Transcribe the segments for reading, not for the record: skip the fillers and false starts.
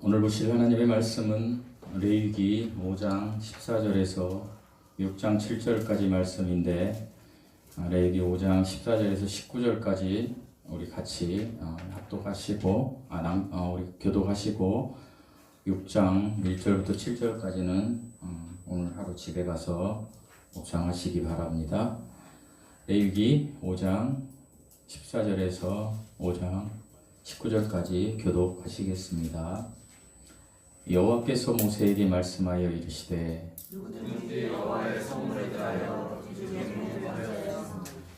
오늘 보실 하나님의 말씀은 레위기 5장 14절에서 6장 7절까지 말씀인데, 레위기 5장 14절에서 19절까지 우리 같이 합독하시고 우리 교독하시고, 6장 1절부터 7절까지는 오늘 하루 집에 가서 묵상하시기 바랍니다. 레위기 5장 14절에서 5장 19절까지 교독하시겠습니다. 여호와께서 모세에게 말씀하여 이르시되, 누구든지 여호와의 성물에 대하여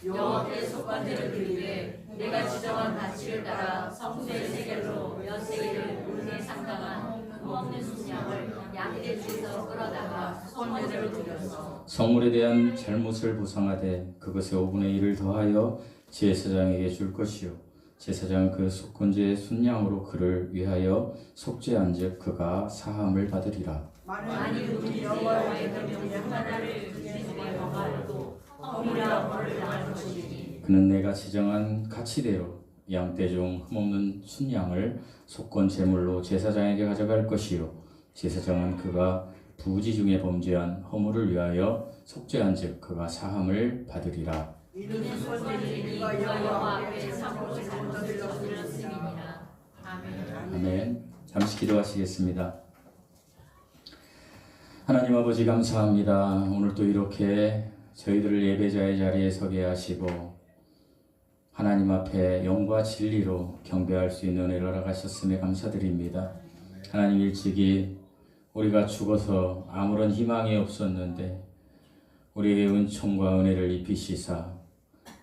여호와께 속한 대로 드리되, 내가 지정한 가치를 따라 성소의 세겔로 몇 세겔을 은에 상당한 흠없는 순양을 양떼에서 끌어다가 성물대로 드렸어. 성물에 대한 잘못을 보상하되 그것의 5분의 1을 더하여 제사장에게 줄 것이요, 제사장은 그 속건제의 순양으로 그를 위하여 속죄한즉 그가 사함을 받으리라. 만일 누구든지 여호와의 명령 중 하나를 그의 손에 범하여도 허물이라 벌을 당할 것이니, 그는 내가 지정한 가치대로 양떼 중 흠없는 순양을 속건 제물로 제사장에게 가져갈 것이요, 제사장은 그가 부지 중에 범죄한 허물을 위하여 속죄한즉 그가 사함을 받으리라. 이는 속건제니 여호와 앞에 참으로 잘못을 저질렀음이니라. 아멘. 아멘. 잠시 기도하시겠습니다. 하나님 아버지, 감사합니다. 오늘 또 이렇게 저희들을 예배자의 자리에 서게 하시고 하나님 앞에 영과 진리로 경배할 수 있는 은혜를 허락하셨음에 감사드립니다. 하나님, 일찍이 우리가 죽어서 아무런 희망이 없었는데 우리에게 은총과 은혜를 입히시사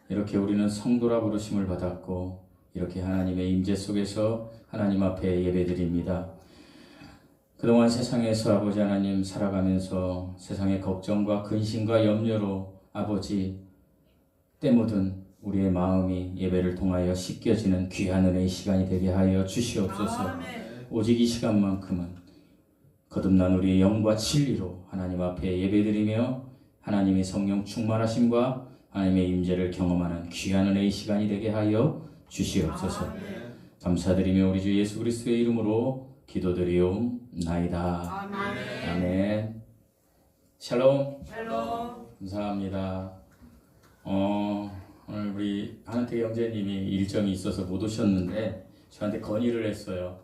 이렇게 우리는 성도라 부르심을 받았고, 이렇게 하나님의 임재 속에서 하나님 앞에 예배드립니다. 그동안 세상에서 아버지 하나님 살아가면서 세상의 걱정과 근심과 염려로 아버지 때묻은 우리의 마음이 예배를 통하여 씻겨지는 귀한 은혜의 시간이 되게 하여 주시옵소서. 오직 이 시간만큼은 거듭난 우리의 영과 진리로 하나님 앞에 예배드리며 하나님의 성령 충만하심과 하나님의 임재를 경험하는 귀한 은혜의 시간이 되게 하여 주시옵소서. 감사드리며 우리 주 예수 그리스도의 이름으로 기도드리옵나이다. 아멘. 샬롬. 감사합니다. 오늘 우리 한은택 형제님이 일정이 있어서 못 오셨는데 저한테 건의를 했어요.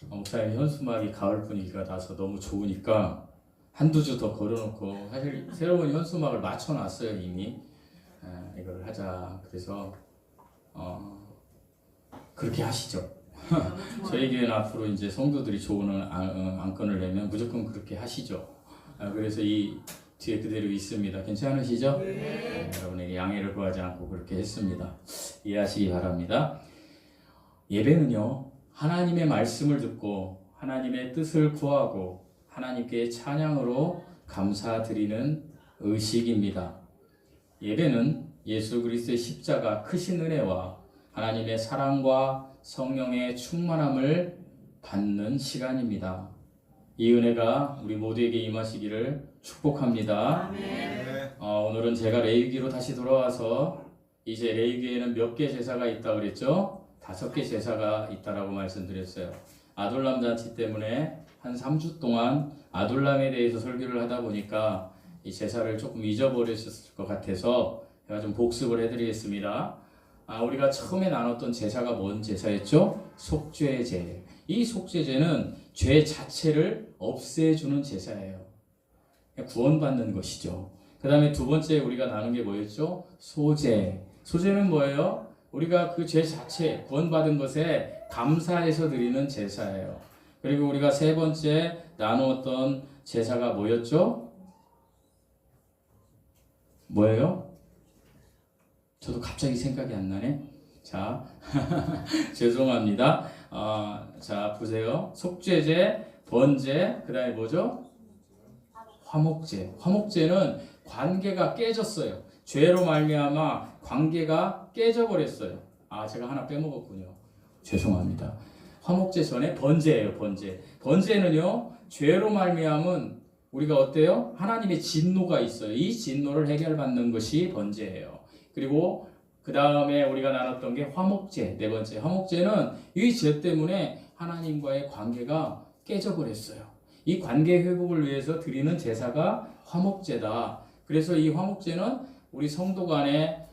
목사님, 현수막이 가을 분위기가 나서 너무 좋으니까 한두 주 더 걸어놓고, 사실 새로운 현수막을 맞춰놨어요 이미. 이걸 하자. 그래서 그렇게 하시죠. 저희 교회는 앞으로 이제 성도들이 좋은 안건을 내면 무조건 그렇게 하시죠. 그래서 이 뒤에 그대로 있습니다. 괜찮으시죠? 네. 여러분에게 양해를 구하지 않고 그렇게 했습니다. 이해하시기 바랍니다. 예배는요, 하나님의 말씀을 듣고 하나님의 뜻을 구하고 하나님께 찬양으로 감사드리는 의식입니다. 예배는 예수 그리스도의 십자가 크신 은혜와 하나님의 사랑과 성령의 충만함을 받는 시간입니다. 이 은혜가 우리 모두에게 임하시기를 축복합니다. 오늘은 제가 레위기로 다시 돌아와서, 이제 레위기에는 몇 개 제사가 있다고 그랬죠? 5개 제사가 있다라고 말씀드렸어요. 아둘람 잔치 때문에 한 3주 동안 아둘람에 대해서 설교를 하다 보니까 이 제사를 조금 잊어버리셨을 것 같아서 제가 좀 복습을 해드리겠습니다. 우리가 처음에 나눴던 제사가 뭔 제사였죠? 속죄제. 이 속죄제는 죄 자체를 없애주는 제사예요. 구원받는 것이죠. 그 다음에 두 번째 우리가 나눈 게 뭐였죠? 소제. 소제는 뭐예요? 우리가 그 죄 자체, 구원받은 것에 감사해서 드리는 제사예요. 그리고 우리가 세 번째 나누었던 제사가 뭐였죠? 뭐예요? 저도 갑자기 생각이 안 나네. 자, 죄송합니다. 자, 보세요. 속죄제, 번제, 그 다음에 뭐죠? 화목제. 화목제는 관계가 깨졌어요. 죄로 말미암아 관계가 깨져버렸어요. 제가 하나 빼먹었군요. 죄송합니다. 화목제 전에 번제예요. 번제. 번제는요, 죄로 말미암은 우리가 어때요? 하나님의 진노가 있어요. 이 진노를 해결받는 것이 번제예요. 그리고 그 다음에 우리가 나눴던 게 화목제, 네 번째. 화목제는 이 죄 때문에 하나님과의 관계가 깨져버렸어요. 이 관계 회복을 위해서 드리는 제사가 화목제다. 그래서 이 화목제는 우리 성도 간의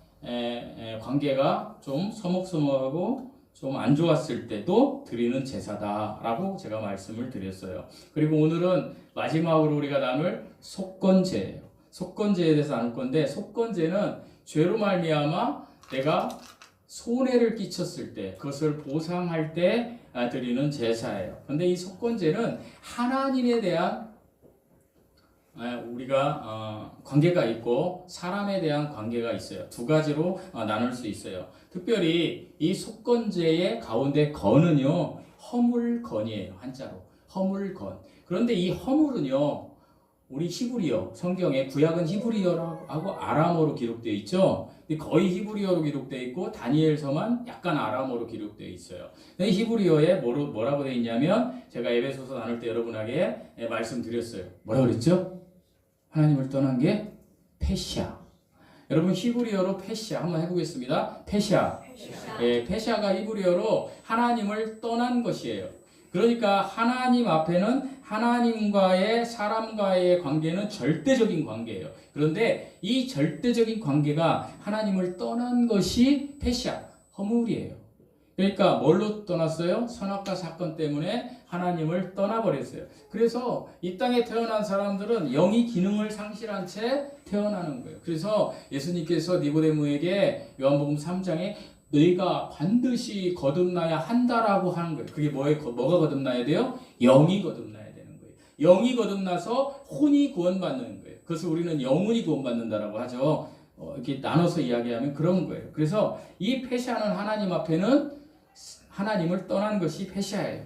관계가 좀 서먹서먹하고 좀 안 좋았을 때도 드리는 제사다라고 제가 말씀을 드렸어요. 그리고 오늘은 마지막으로 우리가 나눌 속건제예요. 속건제에 대해서 나눌 건데, 속건제는 죄로 말미암아 내가 손해를 끼쳤을 때 그것을 보상할 때 드리는 제사예요. 근데 이 속건제는 하나님에 대한 우리가 관계가 있고 사람에 대한 관계가 있어요. 두 가지로 나눌 수 있어요. 특별히 이 속건제의 가운데 건은요, 허물건이에요. 한자로 허물건. 그런데 이 허물은요, 우리 히브리어 성경에, 구약은 히브리어하고 아람어로 기록되어 있죠. 거의 히브리어로 기록되어 있고 다니엘서만 약간 아람어로 기록되어 있어요. 근데 히브리어에 뭐라고 되어 있냐면, 제가 에베소서 나눌 때 여러분에게 말씀드렸어요. 뭐라고 그랬죠? 하나님을 떠난 게 페시아. 여러분 히브리어로 페시아 한번 해보겠습니다. 페시아. 페시아가 히브리어로 하나님을 떠난 것이에요. 그러니까 하나님 앞에는 하나님과의 사람과의 관계는 절대적인 관계예요. 그런데 이 절대적인 관계가 하나님을 떠난 것이 페시아, 허물이에요. 그러니까 뭘로 떠났어요? 선악과 사건 때문에 하나님을 떠나버렸어요. 그래서 이 땅에 태어난 사람들은 영이 기능을 상실한 채 태어나는 거예요. 그래서 예수님께서 니고데모에게 요한복음 3장에 너희가 반드시 거듭나야 한다라고 하는 거예요. 그게 뭐가 거듭나야 돼요? 영이 거듭나야 되는 거예요. 영이 거듭나서 혼이 구원받는 거예요. 그래서 우리는 영혼이 구원받는다라고 하죠. 이렇게 나눠서 이야기하면 그런 거예요. 그래서 이 페시아는 하나님 앞에는 하나님을 떠난 것이 페시아예요.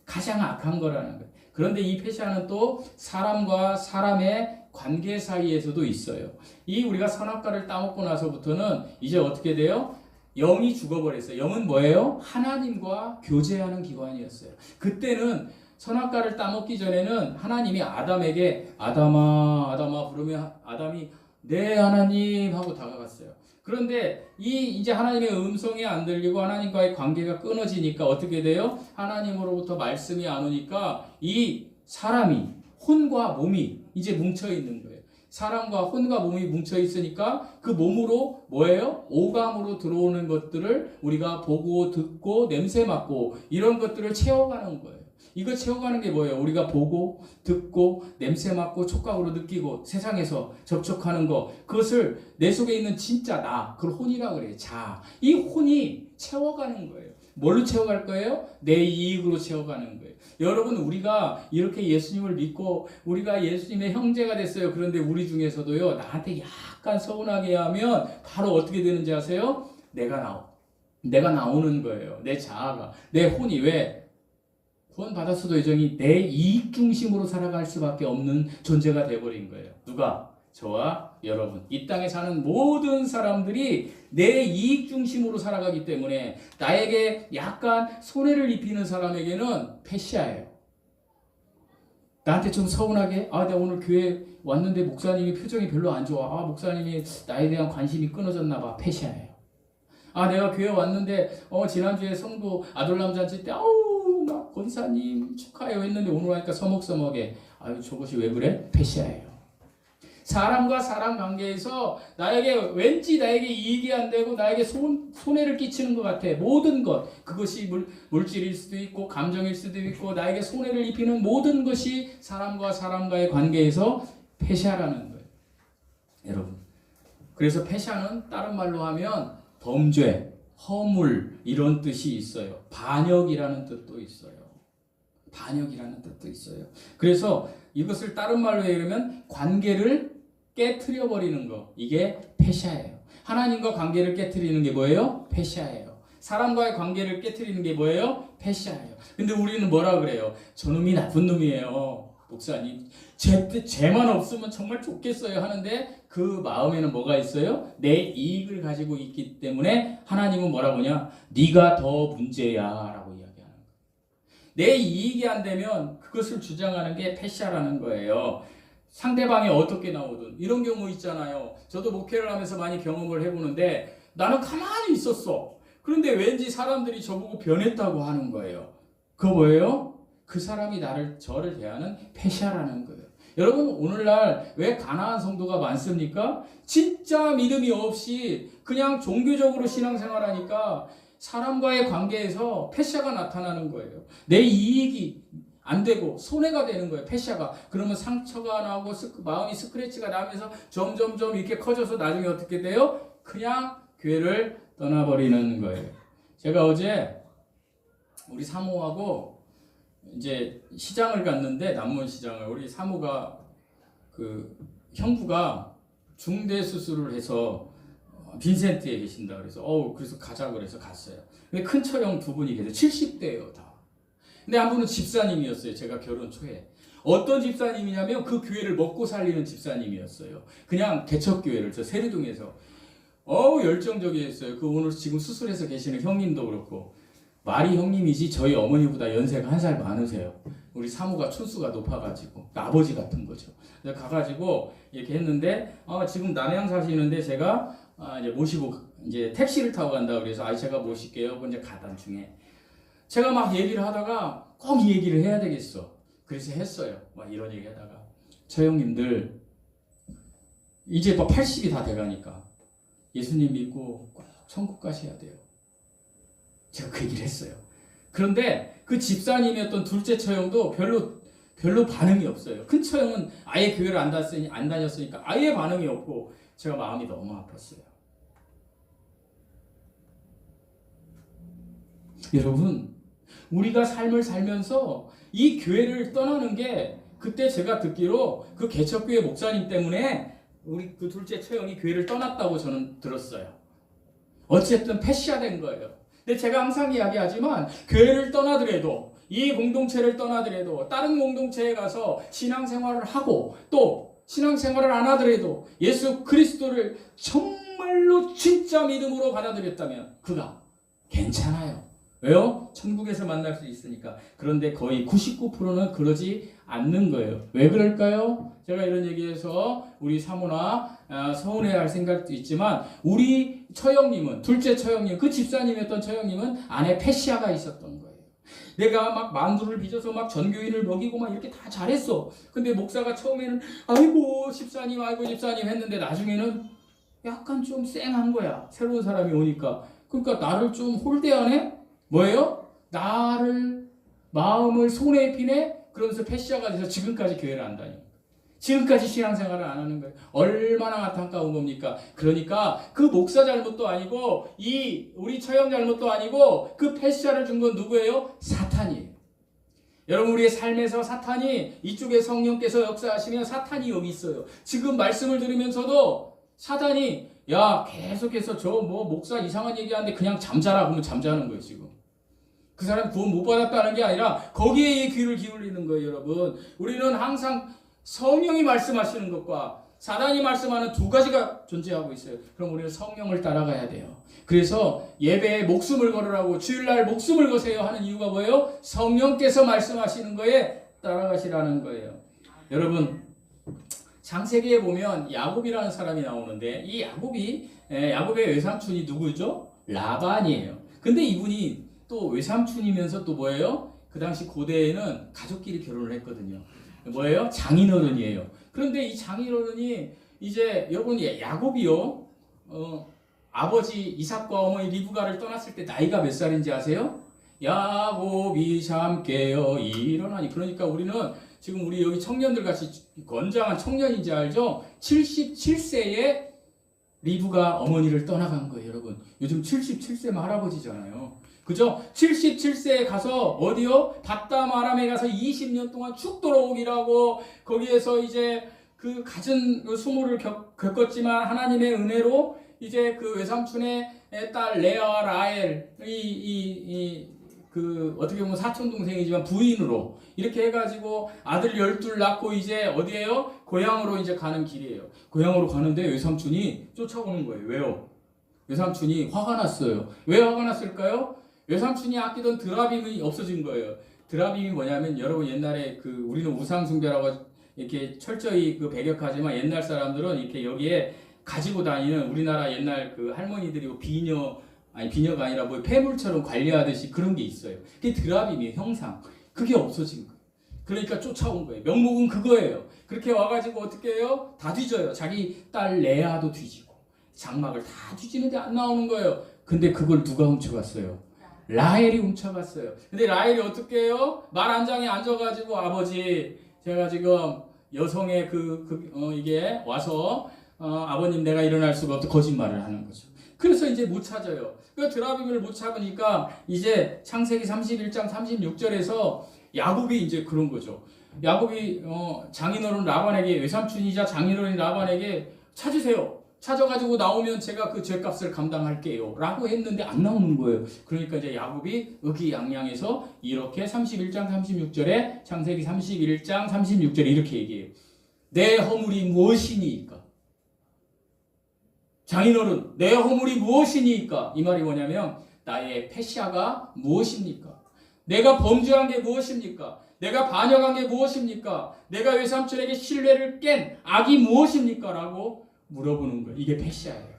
가장 악한 거라는 거예요. 그런데 이 페시아는 또 사람과 사람의 관계 사이에서도 있어요. 이 우리가 선악과를 따먹고 나서부터는 이제 어떻게 돼요? 영이 죽어버렸어요. 영은 뭐예요? 하나님과 교제하는 기관이었어요. 그때는 선악과를 따먹기 전에는 하나님이 아담에게 아담아 아담아 부르면 아담이 네 하나님 하고 다가갔어요. 그런데 이제 하나님의 음성이 안 들리고 하나님과의 관계가 끊어지니까 어떻게 돼요? 하나님으로부터 말씀이 안 오니까 이 사람이, 혼과 몸이 이제 뭉쳐 있는 거예요. 사람과 혼과 몸이 뭉쳐 있으니까 그 몸으로 뭐예요? 오감으로 들어오는 것들을 우리가 보고 듣고 냄새 맡고 이런 것들을 채워가는 거예요. 이거 채워가는 게 뭐예요? 우리가 보고 듣고 냄새 맡고 촉각으로 느끼고 세상에서 접촉하는 거, 그것을 내 속에 있는 진짜 나, 그걸 혼이라고 그래요. 자, 이 혼이 채워가는 거예요. 뭘로 채워갈 거예요? 내 이익으로 채워가는 거예요. 여러분, 우리가 이렇게 예수님을 믿고 우리가 예수님의 형제가 됐어요. 그런데 우리 중에서도요, 나한테 약간 서운하게 하면 바로 어떻게 되는지 아세요? 내가 나오는 거예요. 내 자아가, 내 혼이. 왜? 구원 받았어도 여전히 내 이익 중심으로 살아갈 수밖에 없는 존재가 되어버린 거예요. 누가? 저와 여러분. 이 땅에 사는 모든 사람들이 내 이익 중심으로 살아가기 때문에 나에게 약간 손해를 입히는 사람에게는 페시아예요. 나한테 좀 서운하게, 내가 오늘 교회 왔는데 목사님이 표정이 별로 안 좋아. 목사님이 나에 대한 관심이 끊어졌나 봐. 페시아예요. 내가 교회 왔는데 지난주에 성도 아돌람 잔치 때 막 권사님 축하해요 했는데 오늘 와니까 서먹서먹해. 저것이 왜 그래? 페시아예요. 사람과 사람 관계에서 왠지 나에게 이익이 안 되고 나에게 손해를 끼치는 것 같아. 모든 것, 그것이 물질일 수도 있고 감정일 수도 있고 나에게 손해를 입히는 모든 것이 사람과 사람과의 관계에서 페시아라는 거예요. 여러분, 그래서 페시아는 다른 말로 하면 범죄, 허물 이런 뜻이 있어요. 반역이라는 뜻도 있어요. 반역이라는 뜻도 있어요. 그래서 이것을 다른 말로 얘기하면 관계를 깨트려 버리는 거, 이게 페시아예요. 하나님과 관계를 깨트리는 게 뭐예요? 페시아예요. 사람과의 관계를 깨트리는 게 뭐예요? 페시아예요. 근데 우리는 뭐라 그래요? 저놈이 나쁜 놈이에요. 목사님, 죄만 없으면 정말 좋겠어요 하는데 그 마음에는 뭐가 있어요? 내 이익을 가지고 있기 때문에 하나님은 뭐라고 하냐? 네가 더 문제야 라고 이야기하는 거예요. 내 이익이 안 되면 그것을 주장하는 게 페시아라는 거예요. 상대방이 어떻게 나오든 이런 경우 있잖아요. 저도 목회를 하면서 많이 경험을 해보는데 나는 가만히 있었어. 그런데 왠지 사람들이 저보고 변했다고 하는 거예요. 그거 뭐예요? 그 사람이 저를 대하는 페샤라는 거예요. 여러분 오늘날 왜 가난한 성도가 많습니까? 진짜 믿음이 없이 그냥 종교적으로 신앙생활하니까 사람과의 관계에서 페샤가 나타나는 거예요. 내 이익이 안 되고 손해가 되는 거예요. 페샤가. 그러면 상처가 나고 마음이 스크래치가 나면서 점점점 이렇게 커져서 나중에 어떻게 돼요? 그냥 교회를 떠나버리는 거예요. 제가 어제 우리 사모하고 이제 시장을 갔는데 남문시장을 우리 사모가 그 형부가 중대 수술을 해서 빈센트에 계신다 그래서 그래서 가자 그래서 갔어요. 근데 큰 처형 두 분이 계세요. 70대예요 다. 근데 한 분은 집사님이었어요. 제가 결혼 초에. 어떤 집사님이냐면 그 교회를 먹고 살리는 집사님이었어요. 그냥 개척교회를 저 세류동에서 열정적이었어요. 그 오늘 지금 수술해서 계시는 형님도 그렇고 말이 형님이지 저희 어머니보다 연세가 한 살 많으세요. 우리 사모가 촌수가 높아가지고 아버지 같은 거죠. 그래서 가가지고 이렇게 했는데 지금 남양 사시는데 제가 이제 모시고 이제 택시를 타고 간다 그래서 제가 모실게요. 이제 가던 중에 제가 막 얘기를 하다가 꼭 이 얘기를 해야 되겠어. 그래서 했어요. 막 이런 얘기 하다가 저 형님들 이제 뭐 80이 다 돼가니까 예수님 믿고 꼭 천국 가셔야 돼요. 제가 그 얘기를 했어요. 그런데 그 집사님이었던 둘째 처형도 별로 반응이 없어요. 큰 처형은 아예 교회를 안 다녔으니까 아예 반응이 없고 제가 마음이 너무 아팠어요. 여러분, 우리가 삶을 살면서 이 교회를 떠나는 게 그때 제가 듣기로 그 개척교회 목사님 때문에 우리 그 둘째 처형이 교회를 떠났다고 저는 들었어요. 어쨌든 패시화된 거예요. 근데 제가 항상 이야기하지만 교회를 떠나더라도 이 공동체를 떠나더라도 다른 공동체에 가서 신앙생활을 하고 또 신앙생활을 안 하더라도 예수 그리스도를 정말로 진짜 믿음으로 받아들였다면 그가 괜찮아요. 왜요? 천국에서 만날 수 있으니까. 그런데 거의 99%는 그러지 않는 거예요. 왜 그럴까요? 제가 이런 얘기해서 우리 사모나 서운해할 생각도 있지만 우리 처형님은 둘째 처형님 그 집사님이었던 처형님은 안에 페시아가 있었던 거예요. 내가 막 만두를 빚어서 막 전교인을 먹이고 막 이렇게 다 잘했어. 근데 목사가 처음에는 아이고 집사님 했는데 나중에는 약간 좀 쌩한 거야. 새로운 사람이 오니까. 그러니까 나를 좀 홀대하네? 뭐예요? 나를 마음을 손에 피네? 그러면서 패시아가 돼서 지금까지 교회를 안 다니고 지금까지 신앙생활을 안 하는 거예요. 얼마나 안타까운 겁니까? 그러니까 그 목사 잘못도 아니고 우리 처형 잘못도 아니고 그 패시아를 준 건 누구예요? 사탄이에요. 여러분 우리의 삶에서 사탄이 이쪽에 성령께서 역사하시면 사탄이 여기 있어요. 지금 말씀을 들으면서도 사탄이 야 계속해서 저 목사 이상한 얘기하는데 그냥 잠자라 그러면 잠자는 거예요. 지금 그 사람 구원 못 받았다는 게 아니라 거기에 귀를 기울이는 거예요. 여러분 우리는 항상 성령이 말씀하시는 것과 사단이 말씀하는 두 가지가 존재하고 있어요. 그럼 우리는 성령을 따라가야 돼요. 그래서 예배에 목숨을 걸으라고 주일날 목숨을 거세요 하는 이유가 뭐예요? 성령께서 말씀하시는 거에 따라가시라는 거예요. 여러분 창세기에 보면 야곱이라는 사람이 나오는데 이 야곱의 외삼촌이 누구죠? 라반이에요. 근데 이분이 또 외삼촌이면서 또 뭐예요? 그 당시 고대에는 가족끼리 결혼을 했거든요. 뭐예요? 장인어른이에요. 그런데 이 장인어른이 이제 여러분 야곱이요. 아버지 이삭과 어머니 리브가를 떠났을 때 나이가 몇 살인지 아세요? 야곱이 참 깨어 일어나니. 그러니까 우리는 지금 우리 여기 청년들 같이 건장한 청년인지 알죠? 77세에 리브가 어머니를 떠나간 거예요. 여러분 요즘 77세면 할아버지잖아요. 그죠? 77세에 가서 어디요? 바담 아람에 가서 20년 동안 죽도록 일하고 거기에서 이제 그 갖은 수모를 겪었지만 하나님의 은혜로 이제 그 외삼촌의 딸 레아 라헬 그 어떻게 보면 사촌 동생이지만 부인으로 이렇게 해가지고 아들 12 낳고 이제 어디에요? 고향으로 이제 가는 길이에요. 고향으로 가는데 외삼촌이 쫓아오는 거예요. 왜요? 외삼촌이 화가 났어요. 왜 화가 났을까요? 외삼촌이 아끼던 드라빔이 없어진 거예요. 드라빔이 뭐냐면 여러분 옛날에 그 우리는 우상숭배라고 이렇게 철저히 그 배격하지만 옛날 사람들은 이렇게 여기에 가지고 다니는 우리나라 옛날 그 할머니들이 비녀 아니 비녀가 아니라 뭐 폐물처럼 관리하듯이 그런 게 있어요. 그게 드라빔의 형상. 그게 없어진 거예요. 그러니까 쫓아온 거예요. 명목은 그거예요. 그렇게 와가지고 어떻게 해요? 다 뒤져요. 자기 딸 레아도 뒤지고 장막을 다 뒤지는데 안 나오는 거예요. 근데 그걸 누가 훔쳐갔어요? 라헬이 훔쳐갔어요. 근데 라헬이 어떻게 해요? 말 한 장에 앉아가지고 아버지 제가 지금 여성의 이게 와서 아버님 내가 일어날 수가 없다 거짓말을 하는 거죠. 그래서 이제 못 찾아요. 그 드라빔을 못 찾으니까 이제 창세기 31장 36절에서 야곱이 이제 그런 거죠. 야곱이 장인어른 라반에게 외삼촌이자 장인어른 라반에게 찾으세요. 찾아가지고 나오면 제가 그 죄값을 감당할게요. 라고 했는데 안 나오는 거예요. 그러니까 이제 야곱이 의기양양해서 이렇게 31장 36절에 창세기 31장 36절에 이렇게 얘기해요. 내 허물이 무엇이니까? 장인어른, 내 허물이 무엇이니까? 이 말이 뭐냐면 나의 패샤가 무엇입니까? 내가 범죄한 게 무엇입니까? 내가 반역한 게 무엇입니까? 내가 외삼촌에게 신뢰를 깬 악이 무엇입니까? 라고 물어보는 거예요. 이게 패시아예요.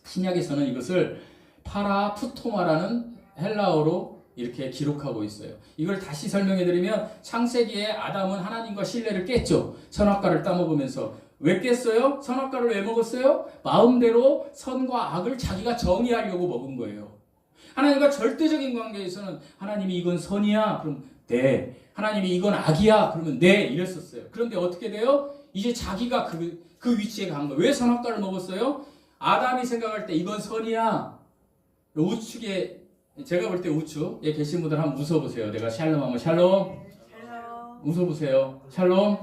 신약에서는 이것을 파라푸토마라는 헬라어로 이렇게 기록하고 있어요. 이걸 다시 설명해 드리면 창세기에 아담은 하나님과 신뢰를 깼죠. 선악과를 따먹으면서. 왜 깼어요? 선악과를 왜 먹었어요? 마음대로 선과 악을 자기가 정의하려고 먹은 거예요. 하나님과 절대적인 관계에서는 하나님이 이건 선이야? 그럼 네. 하나님이 이건 악이야? 그러면 네. 이랬었어요. 그런데 어떻게 돼요? 이제 자기가 그 위치에 간 거예요. 왜 선악과를 먹었어요? 아담이 생각할 때 이건 선이야. 우측에 제가 볼 때 우측에 계신 분들 한번 웃어보세요. 내가 샬롬 하면 샬롬. 웃어보세요. 샬롬.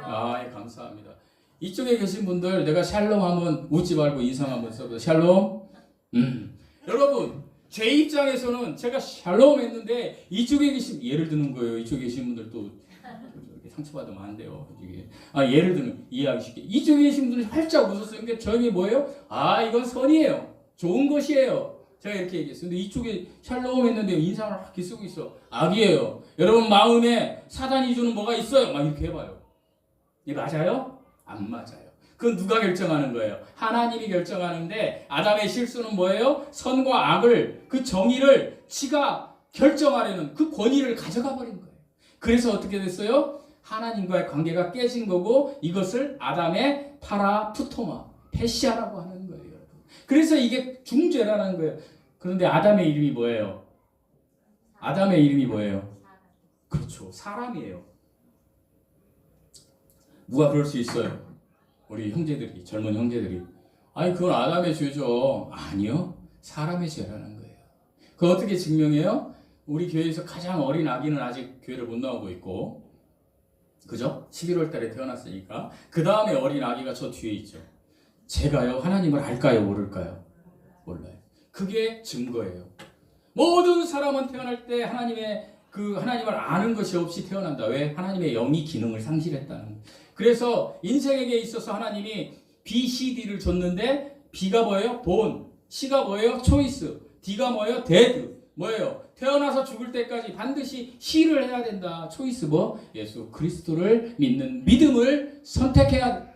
아, 예, 감사합니다. 이쪽에 계신 분들 내가 샬롬 하면 웃지 말고 인상 한번 써보세요. 샬롬. 여러분 제 입장에서는 제가 샬롬 했는데 이쪽에 계신 예를 드는 거예요. 이쪽에 계신 분들 또 상처받으면 안 돼요. 예를 들면 이해하기 쉽게 이쪽에 계신 분들이 활짝 웃었어요. 근데 저에게 뭐예요? 아 이건 선이에요. 좋은 것이에요. 제가 이렇게 얘기했어요. 근데 이쪽에 샬롬 했는데 인상을 이렇게 쓰고 있어. 악이에요. 여러분 마음에 사단이 주는 뭐가 있어요? 막 이렇게 해봐요. 이게 맞아요? 안 맞아요. 그건 누가 결정하는 거예요? 하나님이 결정하는데 아담의 실수는 뭐예요? 선과 악을 그 정의를 지가 결정하려는 그 권위를 가져가 버린 거예요. 그래서 어떻게 됐어요? 하나님과의 관계가 깨진 거고 이것을 아담의 파라푸토마, 패시아라고 하는 거예요. 여러분. 그래서 이게 중죄라는 거예요. 그런데 아담의 이름이 뭐예요? 아담의 이름이 뭐예요? 그렇죠. 사람이에요. 누가 그럴 수 있어요? 우리 형제들이, 젊은 형제들이. 아니 그건 아담의 죄죠. 아니요. 사람의 죄라는 거예요. 그거 어떻게 증명해요? 우리 교회에서 가장 어린 아기는 아직 교회를 못 나오고 있고 그죠? 11월 달에 태어났으니까 그 다음에 어린 아기가 저 뒤에 있죠. 제가요 하나님을 알까요 모를까요? 몰라요. 그게 증거예요. 모든 사람은 태어날 때 하나님을 아는 것이 없이 태어난다. 왜? 하나님의 영이 기능을 상실했다는 거예요. 그래서 인생에게 있어서 하나님이 B, C, D를 줬는데 B가 뭐예요? 본, C가 뭐예요? 초이스, D가 뭐예요? 데드. 뭐예요? 태어나서 죽을 때까지 반드시 C를 해야 된다. 초이스 뭐? 예수 그리스도를 믿는 믿음을 선택해야 돼.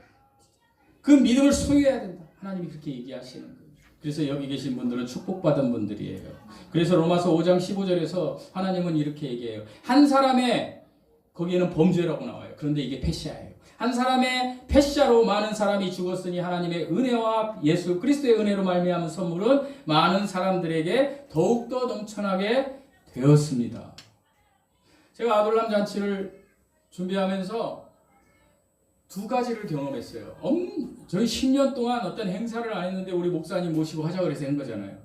그 믿음을 소유해야 된다. 하나님이 그렇게 얘기하시는 거예요. 그래서 여기 계신 분들은 축복받은 분들이에요. 그래서 로마서 5장 15절에서 하나님은 이렇게 얘기해요. 한 사람의 거기에는 범죄라고 나와요. 그런데 이게 패시아예요. 한 사람의 패시아로 많은 사람이 죽었으니 하나님의 은혜와 예수 그리스도의 은혜로 말미암은 선물은 많은 사람들에게 더욱더 넘쳐나게 되었습니다. 제가 아둘람 잔치를 준비하면서 두 가지를 경험했어요. 저희 10년 동안 어떤 행사를 안 했는데 우리 목사님 모시고 하자 그래서 한 거잖아요.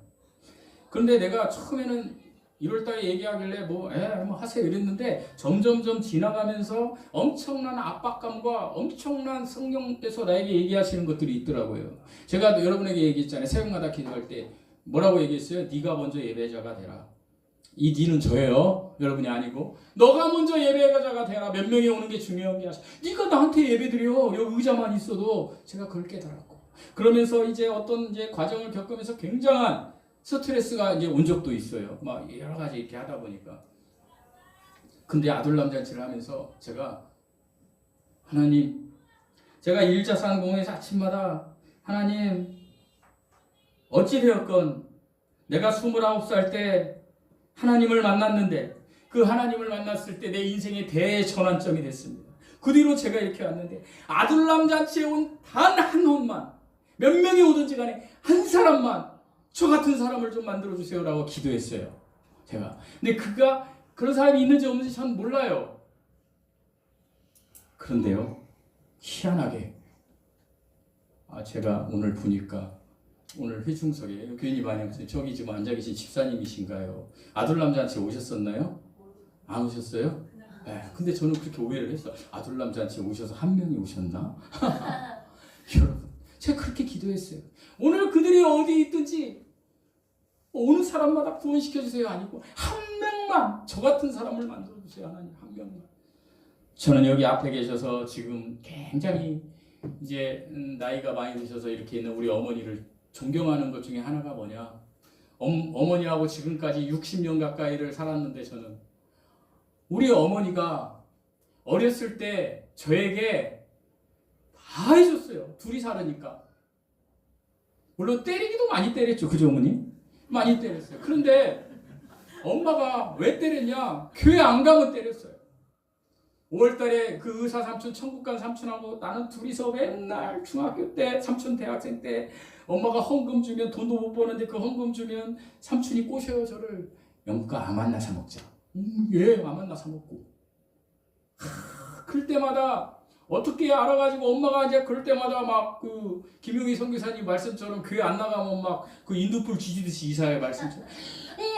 그런데 내가 처음에는 1월달에 얘기하길래 뭐 하세요 이랬는데 점점점 지나가면서 엄청난 압박감과 엄청난 성령께서 나에게 얘기하시는 것들이 있더라고요. 제가 여러분에게 얘기했잖아요. 새벽마다 기도할 때 뭐라고 얘기했어요? 네가 먼저 예배자가 되라. 이 니는 저예요. 여러분이 아니고 너가 먼저 예배자가 되라. 몇 명이 오는 게 중요한 게 아니라 네가 나한테 예배드려. 여기 의자만 있어도 제가 그걸 깨달았고 그러면서 이제 어떤 과정을 겪으면서 굉장한 스트레스가 이제 온 적도 있어요. 막 여러 가지 이렇게 하다 보니까. 근데 아둘람 잔치를 하면서 제가 하나님, 제가 일자산 공회에서 아침마다 하나님 어찌되었건 내가 29살 때 하나님을 만났는데 그 하나님을 만났을 때 내 인생의 대전환점이 됐습니다. 그 뒤로 제가 이렇게 왔는데 아둘람 잔치에 온 단 한 혼만, 몇 명이 오든지 간에 한 사람만 저 같은 사람을 좀 만들어주세요라고 기도했어요. 제가. 근데 그런 사람이 있는지 없는지 전 몰라요. 그런데요, 희한하게 제가 오늘 보니까 오늘 회중석에 괜히 많이 없어요. 저기 지금 앉아 계신 집사님이신가요? 아둘람 잔치에 오셨었나요? 안 오셨어요? 네. 근데 저는 그렇게 오해를 했어. 아둘람 잔치에 오셔서 한 명이 오셨나? 여러분, 제가 그렇게 기도했어요. 오늘 그들이 어디 있든지 어느 사람마다 구원시켜주세요 아니고 한 명만, 저 같은 사람을 만들어주세요. 하나님, 한 명만. 저는 여기 앞에 계셔서 지금 굉장히 이제 나이가 많이 드셔서 이렇게 있는 우리 어머니를 존경하는 것 중에 하나가 뭐냐, 어머니하고 지금까지 60년 가까이를 살았는데 저는 우리 어머니가 어렸을 때 저에게 다 해줬어요. 둘이 살으니까. 물론 때리기도 많이 때렸죠. 그죠, 어머니? 많이 때렸어요. 그런데 엄마가 왜 때렸냐? 교회 안 가면 때렸어요. 5월달에 그 의사 삼촌, 천국 간 삼촌하고 나는 둘이서 맨날 중학교 때, 삼촌 대학생 때 엄마가 헌금 주면, 돈도 못 버는데 그 헌금 주면 삼촌이 꼬셔요. 저를. 영국가 암 하나 사 먹자. 예, 암 하나 사 먹고. 그럴 때마다 어떻게 알아가지고 엄마가 이제 그럴 때마다 막 그 김용희 선교사님 말씀처럼 교회 안 나가면 막 그 인두불 지지듯이 이사의 말씀처럼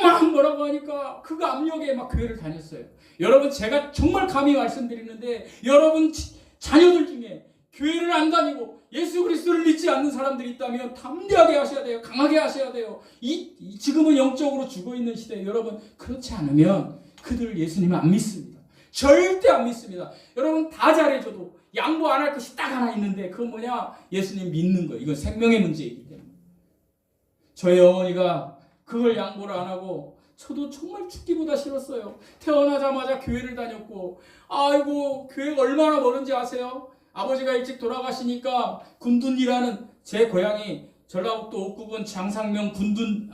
막 뭐라고 하니까 그 압력에 막 교회를 다녔어요. 여러분, 제가 정말 감히 말씀드리는데 여러분 자녀들 중에 교회를 안 다니고 예수 그리스도를 믿지 않는 사람들이 있다면 담대하게 하셔야 돼요. 강하게 하셔야 돼요. 지금은 영적으로 죽어있는 시대에 여러분, 그렇지 않으면 그들 예수님은 안 믿습니다. 절대 안 믿습니다. 여러분, 다 잘해줘도 양보 안 할 것이 딱 하나 있는데 그건 뭐냐? 예수님 믿는 거예요. 이건 생명의 문제이기 때문에. 저희 어머니가 그걸 양보를 안 하고 저도 정말 죽기보다 싫었어요. 태어나자마자 교회를 다녔고, 아이고 교회가 얼마나 멀은지 아세요? 아버지가 일찍 돌아가시니까 군둔이라는, 제 고향이 전라북도 옥구군 장상면 군둔,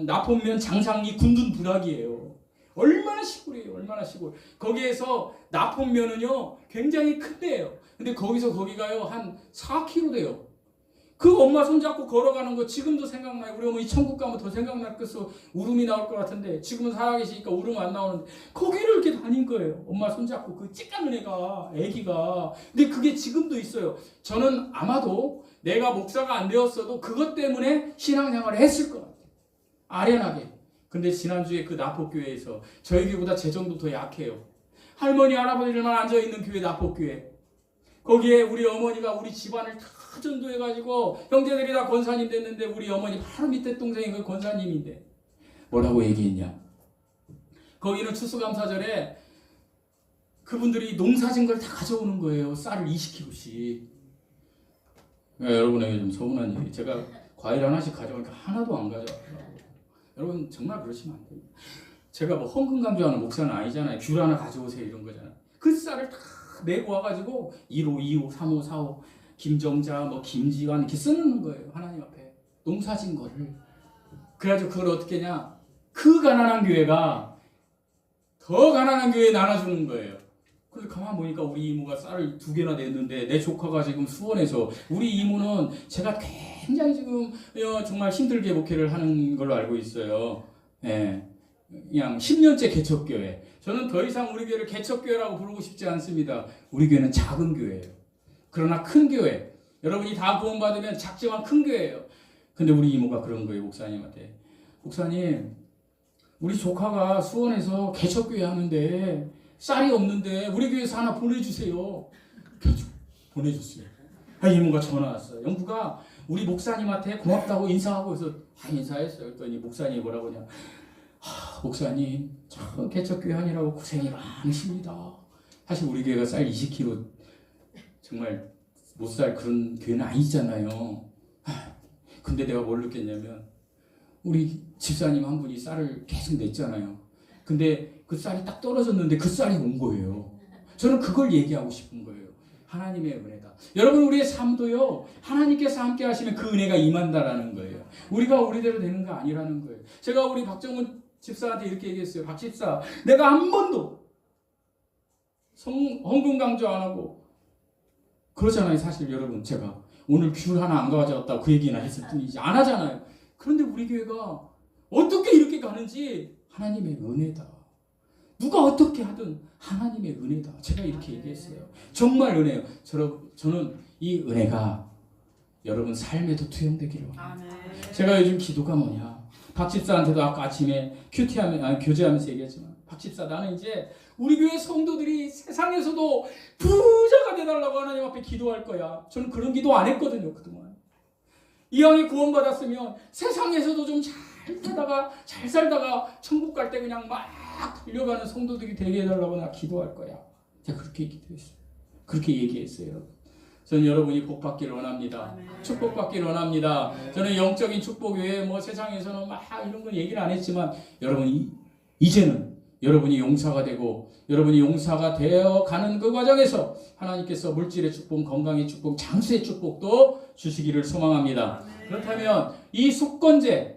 나포면 장상리 군둔 부락이에요. 얼마나 시골이에요. 얼마나 시골. 거기에서 나포면은요 굉장히 큰 데예요. 근데 거기서 거기가요 한 4km 돼요. 그 엄마 손잡고 걸어가는 거 지금도 생각나요. 우리 어머니 천국 가면 더 생각났겠어. 울음이 나올 것 같은데 지금은 살아계시니까 울음 안 나오는데 거기를 이렇게 다닌 거예요. 엄마 손잡고 그 찌까는 애가, 애기가. 근데 그게 지금도 있어요. 저는 아마도 내가 목사가 안 되었어도 그것 때문에 신앙생활을 했을 것 같아요. 아련하게. 근데 지난주에 그 나포교회에서 저희 교회보다 재정도 더 약해요. 할머니 할아버지들만 앉아있는 교회, 나포교회. 거기에 우리 어머니가 우리 집안을 다 전도해가지고 형제들이 다 권사님 됐는데 우리 어머니 바로 밑에 동생이 그 권사님인데 뭐라고 얘기했냐, 거기는 추수감사절에 그분들이 농사진 걸 다 가져오는 거예요. 쌀을 20kg씩. 여러분에게 좀 서운한 얘기, 제가 과일 하나씩 가져오니까 하나도 안 가져와요. 여러분 정말 그러시면 안 됩니다. 제가 뭐 헌금 강조하는 목사는 아니잖아요. 귤 하나 가져오세요 이런 거잖아요. 그 쌀을 다 메고 와가지고 1호, 2호, 3호, 4호, 김정자, 뭐 김지환 이렇게 쓰는 거예요. 하나님 앞에 농사진 거를. 그래가지고 그걸 어떻게 했냐, 그 가난한 교회가 더 가난한 교회에 나눠주는 거예요. 그래서 가만 보니까 우리 이모가 쌀을 2개나 냈는데 내 조카가 지금 수원에서, 우리 이모는 제가 굉장히 지금 정말 힘들게 목회를 하는 걸로 알고 있어요. 예. 그냥 10년째 개척교회. 저는 더 이상 우리 교회를 개척교회라고 부르고 싶지 않습니다. 우리 교회는 작은 교회예요. 그러나 큰 교회. 여러분이 다 구원받으면 작지만 큰 교회예요. 근데 우리 이모가 그런 거예요. 목사님한테. 목사님, 우리 조카가 수원에서 개척교회 하는데 쌀이 없는데 우리 교회에서 하나 보내주세요. 보내줬어요. 이모가 전화 왔어요. 영구가 우리 목사님한테 고맙다고 인사하고 해서 인사했어요. 그랬더니 목사님이 뭐라고 하냐, 목사님 저 개척교회 하느라고 고생이 많으십니다. 사실 우리 교회가 쌀 20kg 정말 못 살 그런 교회는 아니잖아요. 근데 내가 뭘 느꼈냐면 우리 집사님 한 분이 쌀을 계속 냈잖아요. 근데 그 쌀이 딱 떨어졌는데 그 쌀이 온 거예요. 저는 그걸 얘기하고 싶은 거예요. 하나님의 은혜다. 여러분 우리의 삶도요 하나님께서 함께 하시면 그 은혜가 임한다라는 거예요. 우리가 우리대로 되는 거 아니라는 거예요. 제가 우리 박정훈 집사한테 이렇게 얘기했어요. 박 집사, 내가 한 번도 헌금 강조 안 하고 그러잖아요. 사실 여러분 제가 오늘 귤 하나 안 가져왔다 그 얘기나 했을 뿐이지 안 하잖아요. 그런데 우리 교회가 어떻게 이렇게 가는지 하나님의 은혜다. 누가 어떻게 하든 하나님의 은혜다. 제가 이렇게 얘기했어요. 정말 은혜예요. 저는 이 은혜가 여러분 삶에도 투영되기를 원합니다. 제가 요즘 기도가 뭐냐. 박 집사한테도 아까 아침에 교제하면서 얘기했지만 박 집사, 나는 이제 우리 교회 성도들이 세상에서도 부자가 되달라고 하나님 앞에 기도할 거야. 저는 그런 기도 안 했거든요. 그동안. 이왕에 구원받았으면 세상에서도 좀 잘 살다가 천국 갈 때 그냥 막 달려가는 성도들이 되게 해달라고 나 기도할 거야. 제가 그렇게 기도했어요. 그렇게 얘기했어요. 여러분. 저는 여러분이 복받기를 원합니다. 축복받기를 원합니다. 저는 영적인 축복 외에 뭐 세상에서는 막 이런 건 얘기를 안 했지만 여러분이 이제는 여러분이 용사가 되고 여러분이 용사가 되어 가는 그 과정에서 하나님께서 물질의 축복, 건강의 축복, 장수의 축복도 주시기를 소망합니다. 그렇다면 이 속건제는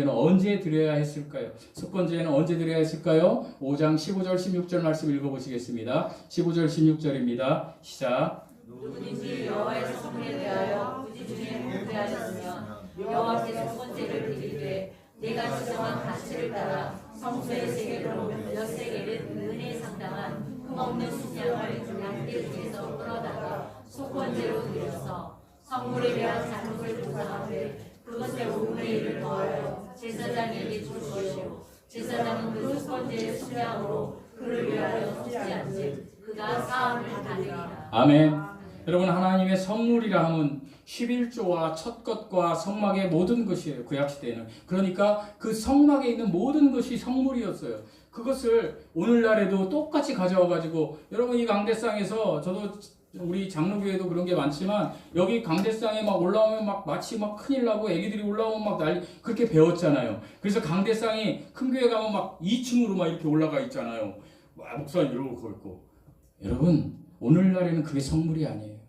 언제 드려야 했을까요? 속건제는 언제 드려야 했을까요? 5장 15절 16절 말씀 읽어보시겠습니다. 15절 16절입니다. 시작. 누구든지 여호와의 성에 대하여 부지 중에 범죄하였으면 여호와께 속건제를 드리되 내가 지정한 가치를 따라 성소의 세겔로 몇 세겔은 은혜에 상당한 흠없는 순양을 양떼 중에서 끌어다가 속건제로 드려서 성물에 대한 잘못을 조사하되 그것에 5분의 1을 더하여 제사장에게 줄 것이요 제사장은 그 속건제의 순양으로 그를 위하여 쏟지 않즉 그가 사함을 받으리라. 아멘. 여러분 하나님의 선물이라 하면 11조와 첫것과 성막의 모든 것이에요. 구약시대에는. 그러니까 그 성막에 있는 모든 것이 성물이었어요. 그것을 오늘날에도 똑같이 가져와가지고 여러분 이 강대상에서 저도 우리 장로교회도 그런 게 많지만 여기 강대상에 막 올라오면 막 마치 막 큰일 나고 애기들이 올라오면 막 난리 그렇게 배웠잖아요. 그래서 강대상이 큰 교회 가면 막 2층으로 막 이렇게 올라가 있잖아요. 목사님 이러고 거 있고. 여러분 오늘날에는 그게 성물이 아니에요.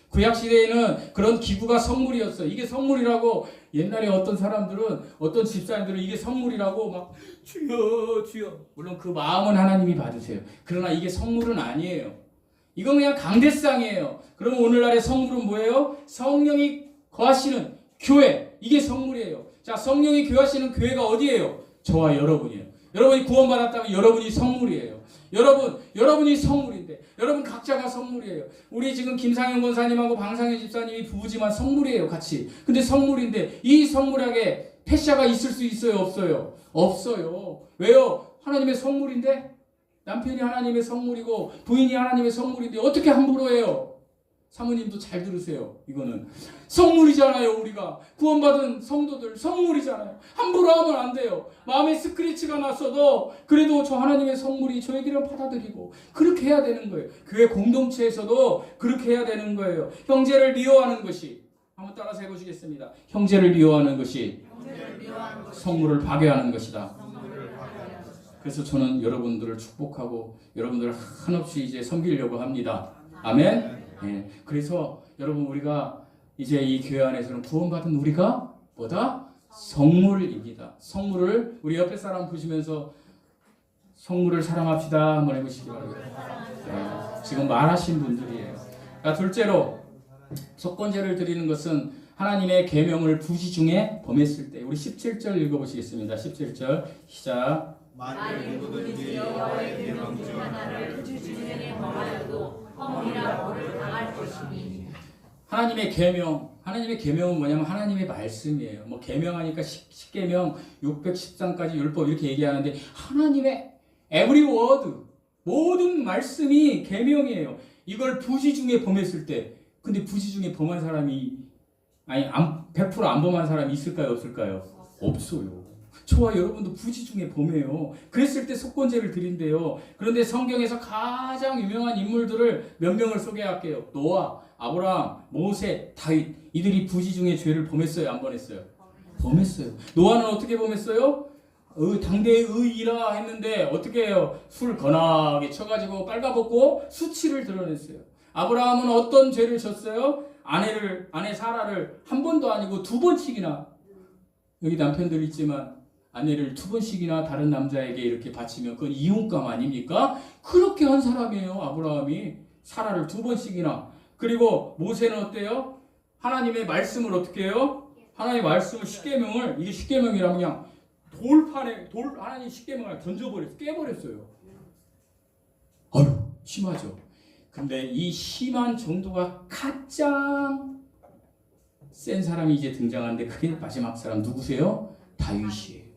구약시대에는 그런 기구가 성물이었어요. 이게 성물이라고 옛날에 어떤 사람들은 어떤 집사님들은 이게 성물이라고 막 주여 주여 물론 그 마음은 하나님이 받으세요. 그러나 이게 성물은 아니에요. 이건 그냥 강대상이에요. 그럼 오늘날의 성물은 뭐예요? 성령이 거하시는 교회. 이게 성물이에요. 자, 성령이 거하시는 교회가 어디예요? 저와 여러분이에요. 여러분이 구원받았다면 여러분이 성물이에요. 여러분이 성물인데 여러분 각자가 성물이에요. 우리 지금 김상현 권사님하고 방상현 집사님이 부부지만 성물이에요. 같이. 근데 성물인데 이 성물에게 패샤가 있을 수 있어요? 없어요? 없어요. 왜요? 하나님의 성물인데 남편이 하나님의 성물이고 부인이 하나님의 성물인데 어떻게 함부로 해요? 사모님도 잘 들으세요. 이거는 성물이잖아요. 우리가 구원받은 성도들 성물이잖아요. 함부로 하면 안 돼요. 마음에 스크래치가 났어도 그래도 저 하나님의 성물이 저에게는 받아들이고 그렇게 해야 되는 거예요. 교회 공동체에서도 그렇게 해야 되는 거예요. 형제를 미워하는 것이 한번 따라서 해보시겠습니다. 형제를 미워하는 것이 성물을 파괴하는 것이다. 그래서 저는 여러분들을 축복하고 여러분들을 한없이 이제 섬기려고 합니다. 아멘. 네. 그래서 여러분 우리가 이제 이 교회 안에서는 구원받은 우리가 뭐다? 성물입니다. 성물을 우리 옆에 사람 보시면서 성물을 사랑합시다 한번 해보시기 바랍니다. 네. 지금 말하신 분들이에요. 자, 둘째로 속건제를 드리는 것은 하나님의 계명을 부지 중에 범했을 때 우리 17절 읽어보시겠습니다. 17절 시작. 만일 누구든지 여호와의 계명 중 하나를 부지 중에 범하여도 허물이라 벌을 당할 것이니. 하나님의 계명은 뭐냐면 하나님의 말씀이에요. 뭐 계명하니까 10계명, 613가지 율법 이렇게 얘기하는데 하나님의 every word 모든 말씀이 계명이에요. 이걸 부지 중에 범했을 때 근데 부지 중에 범한 사람이 100% 안 범한 사람이 있을까요? 없을까요? 없어요. 저와 여러분도 부지 중에 범해요. 그랬을 때 속건제를 드린대요. 그런데 성경에서 가장 유명한 인물들을 몇 명을 소개할게요. 노아, 아브라함, 모세, 다윗 이들이 부지 중에 죄를 범했어요? 안 범했어요? 범했어요. 노아는 어떻게 범했어요? 당대의 의이라 했는데 어떻게 해요? 술 거나게 쳐가지고 빨가벗고 수치를 드러냈어요. 아브라함은 어떤 죄를 졌어요? 아내 사라를 한 번도 아니고 두 번씩이나, 여기 남편들 있지만 아내를 두 번씩이나 다른 남자에게 이렇게 바치면 그건 이혼감 아닙니까? 그렇게 한 사람이에요, 아브라함이. 사라를 두 번씩이나. 그리고 모세는 어때요? 하나님의 말씀을 어떻게 해요? 하나님의 말씀을 십계명을, 이게 십계명이라면 그냥 하나님 십계명을 던져버렸어요. 깨버렸어요. 아유, 심하죠. 근데 이 심한 정도가 가장 센 사람이 이제 등장하는데, 그게 마지막 사람 누구세요? 다윗이에요.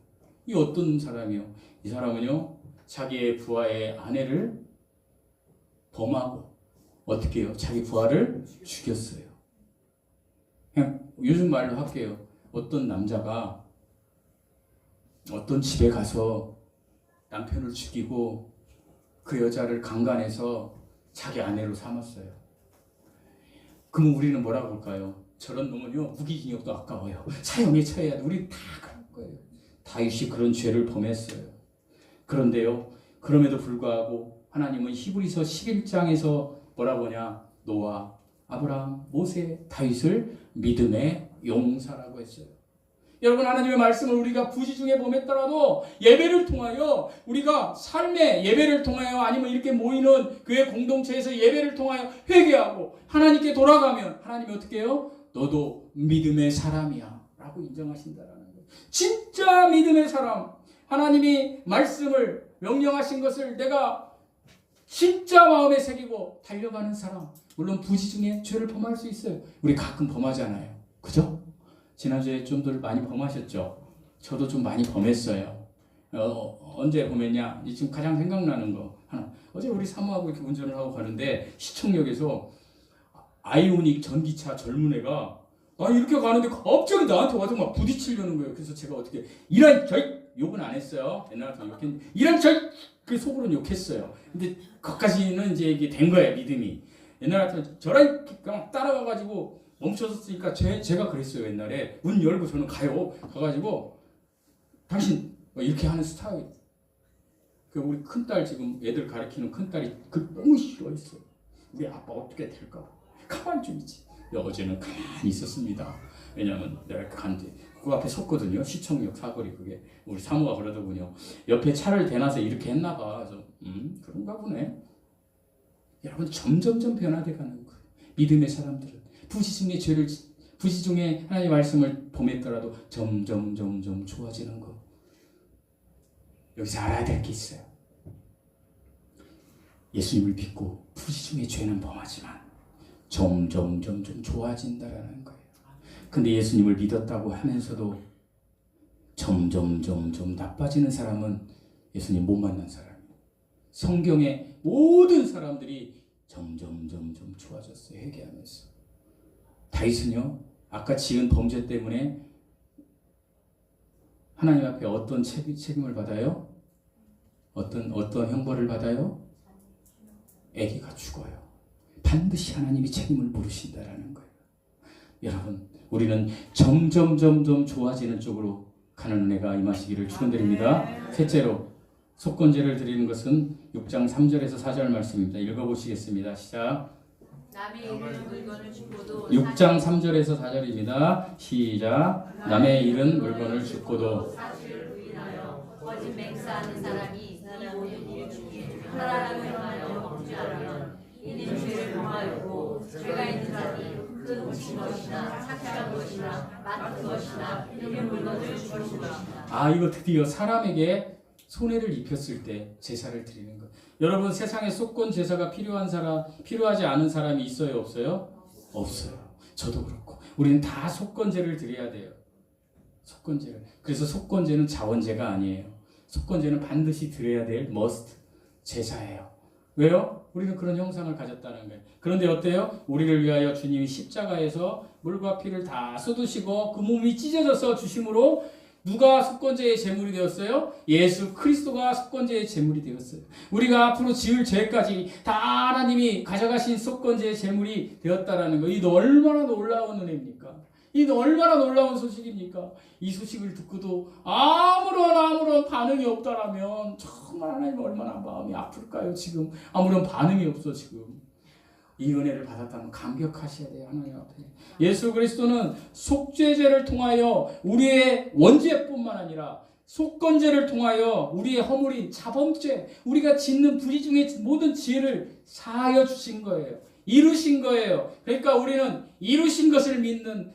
이 어떤 사람이요? 이 사람은요, 자기의 부하의 아내를 범하고 어떻게 해요? 자기 부하를 죽였어요. 그냥 요즘 말로 할게요. 어떤 남자가 어떤 집에 가서 남편을 죽이고 그 여자를 강간해서 자기 아내로 삼았어요. 그럼 우리는 뭐라고 볼까요? 저런 놈은요, 무기징역도 아까워요. 사형에 처해야 돼. 우리 다 그럴 거예요. 다윗이 그런 죄를 범했어요. 그런데요, 그럼에도 불구하고 하나님은 히브리서 11장에서 뭐라고 하냐? 노아, 아브라함, 모세, 다윗을 믿음의 용사라고 했어요. 여러분, 하나님의 말씀을 우리가 부지 중에 범했더라도 예배를 통하여, 우리가 삶의 예배를 통하여, 아니면 이렇게 모이는 교회 공동체에서 예배를 통하여 회개하고 하나님께 돌아가면 하나님이 어떻게 해요? 너도 믿음의 사람이야 라고 인정하신다라는 거예요. 진짜 믿음의 사람, 하나님이 말씀을 명령하신 것을 내가 진짜 마음에 새기고 달려가는 사람. 물론 부지 중에 죄를 범할 수 있어요. 우리 가끔 범하잖아요, 그죠? 지난주에 좀 더 많이 범하셨죠? 저도 좀 많이 범했어요. 언제 범했냐? 지금 가장 생각나는 거 하나. 어제 우리 사모하고 이렇게 운전을 하고 가는데 시청역에서 아이오닉 전기차 젊은 애가 이렇게 가는데 갑자기 나한테 와서 막 부딪히려는 거예요. 그래서 제가 어떻게 이런 욕은 안 했어요. 옛날에 욕했는데 이런 그 속으로는 욕했어요. 근데 거기까지는 이제 이게 된 거예요, 믿음이. 옛날에 같으면 저랑 그냥 따라가가지고 멈춰섰으니까 제가 그랬어요. 옛날에 문 열고 저는 가가지고 당신 이렇게 하는 스타일. 그 우리 큰딸, 지금 애들 가르치는 큰딸이 너무 싫어했어요. 우리 아빠 어떻게 될까? 가만히 좀 있지. 어제는 가만히 있었습니다. 왜냐면 내가 갔는데 그 앞에 섰거든요. 시청역 사거리. 그게 우리 사모가 그러더군요. 옆에 차를 대놔서 이렇게 했나 봐. 그래서 그런가 보네. 여러분, 점점점 변화돼 가는 거예요. 믿음의 사람들은 부지 중에 하나님의 말씀을 범했더라도 점점 좋아지는 거. 여기서 알아야 될 게 있어요. 예수님을 믿고 부지 중에 죄는 범하지만 점점 좋아진다라는 거예요. 근데 예수님을 믿었다고 하면서도 점점 나빠지는 사람은 예수님 못 만난 사람이에요. 성경의 모든 사람들이 점점 좋아졌어요. 회개하면서. 다윗은요, 아까 지은 범죄 때문에 하나님 앞에 어떤 책임을 받아요? 어떤 형벌을 받아요? 아기가 죽어요. 반드시 하나님이 책임을 물으신다라는 거예요. 여러분, 우리는 점점 좋아지는 쪽으로 가는 은혜가 임하시기를 축원드립니다. 셋째로, 속건제를 드리는 것은 6장 3절에서 4절 말씀입니다. 읽어보시겠습니다. 시작. 남의 잃은 물건을 주고도 6장 3절에서 4절입니다. 시작. 남의 잃은 물건을 주고도 사실을 부인하여 거짓 맹세하는 사람이 이 모든 일 중에 하나라고 행하여 범죄하면 이는 죄를 범하였고, 죄가 있는 자니 그 훔친 것이나 착취한 것이나 맡은 것이나 잃은 물건을 주는 것이나. 이거 드디어 사람에게 손해를 입혔을 때 제사를 드리는 것. 여러분, 세상에 속건 제사가 필요하지 않은 사람이 있어요, 없어요? 없어요. 저도 그렇고. 우리는 다 속건제를 드려야 돼요. 속건제를. 그래서 속건제는 자원제가 아니에요. 속건제는 반드시 드려야 될 머스트 제사예요. 왜요? 우리는 그런 형상을 가졌다는 거예요. 그런데 어때요? 우리를 위하여 주님이 십자가에서 물과 피를 다 쏟으시고 그 몸이 찢어져서 주심으로 누가 속건제의 제물이 되었어요? 예수 그리스도가 속건제의 제물이 되었어요. 우리가 앞으로 지을 죄까지 다 하나님이 가져가신 속건제의 제물이 되었다라는 거. 이 얼마나 놀라운 은혜입니까? 이 얼마나 놀라운 소식입니까? 이 소식을 듣고도 아무런 반응이 없다라면 정말 하나님 얼마나 마음이 아플까요? 지금 아무런 반응이 없어. 지금 이 은혜를 받았다면 감격하셔야 돼요. 하나님 앞에. 예수 그리스도는 속죄제를 통하여 우리의 원죄뿐만 아니라 속건제를 통하여 우리의 허물인 자범죄, 우리가 짓는 불의 중에 모든 죄를 사하여 주신 거예요. 이루신 거예요. 그러니까 우리는 이루신 것을 믿는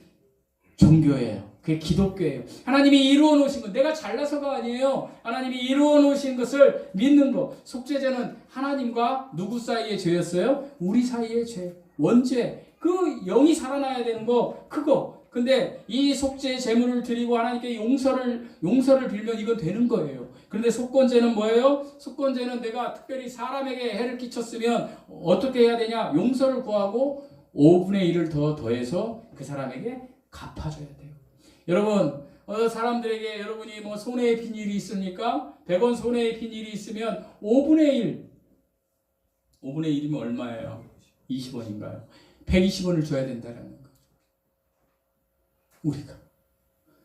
종교예요. 그게 기독교예요. 하나님이 이루어 놓으신 것, 내가 잘나서가 아니에요. 하나님이 이루어 놓으신 것을 믿는 것. 속죄제는 하나님과 누구 사이의 죄였어요? 우리 사이의 죄, 원죄. 그 영이 살아나야 되는 거, 그거. 근데 이 속죄 제물을 드리고 하나님께 용서를 빌면 이건 되는 거예요. 그런데 속건제는 뭐예요? 속건제는 내가 특별히 사람에게 해를 끼쳤으면 어떻게 해야 되냐? 용서를 구하고 5분의 1을 더 더해서 그 사람에게 갚아줘야 돼요. 여러분, 사람들에게 여러분이 뭐 손해에 빈 일이 있습니까? 100원 손해에 빈 일이 있으면 5분의 1. 5분의 1이면 얼마예요? 20원인가요? 120원을 줘야 된다라는 거예요. 우리가.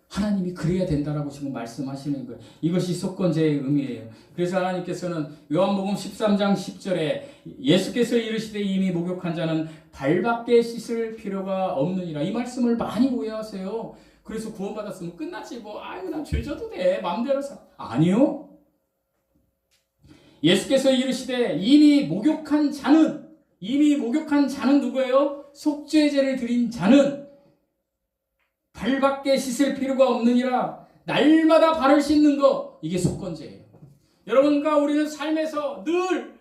하나님이 그래야 된다라고 지금 말씀하시는 거예요. 이것이 속건제의 의미예요. 그래서 하나님께서는 요한복음 13장 10절에 예수께서 이르시되 이미 목욕한 자는 발밖에 씻을 필요가 없느니라. 이 말씀을 많이 오해하세요. 그래서 구원받았으면 끝났지 뭐 아유 난 죄 져도 돼 마음대로 아니요. 예수께서 이르시되 이미 목욕한 자는 누구예요? 속죄제를 드린 자는 발밖에 씻을 필요가 없느니라. 날마다 발을 씻는 거, 이게 속건제예요. 여러분과 우리는 삶에서 늘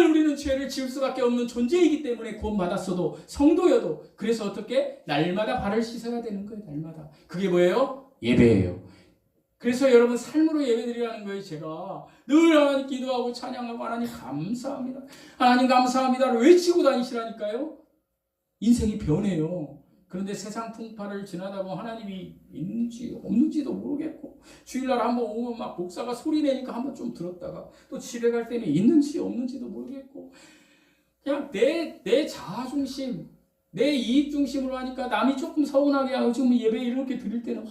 우리는 죄를 지을 수밖에 없는 존재이기 때문에 구원받았어도 성도여도 그래서 어떻게? 날마다 발을 씻어야 되는 거예요. 날마다. 그게 뭐예요? 예배예요. 그래서 여러분 삶으로 예배드리라는 거예요. 제가 늘 하나님 기도하고 찬양하고 하나님 감사합니다. 하나님 감사합니다를 외치고 다니시라니까요. 인생이 변해요. 그런데 세상 풍파를 지나다 보면 하나님이 있는지 없는지도 모르겠고 주일날 한번 오면 막 목사가 소리 내니까 한번 좀 들었다가 또 집에 갈 때는 있는지 없는지도 모르겠고 그냥 내 자아중심, 내 이익중심으로 하니까 남이 조금 서운하게 하고 지금 예배 이렇게 드릴 때는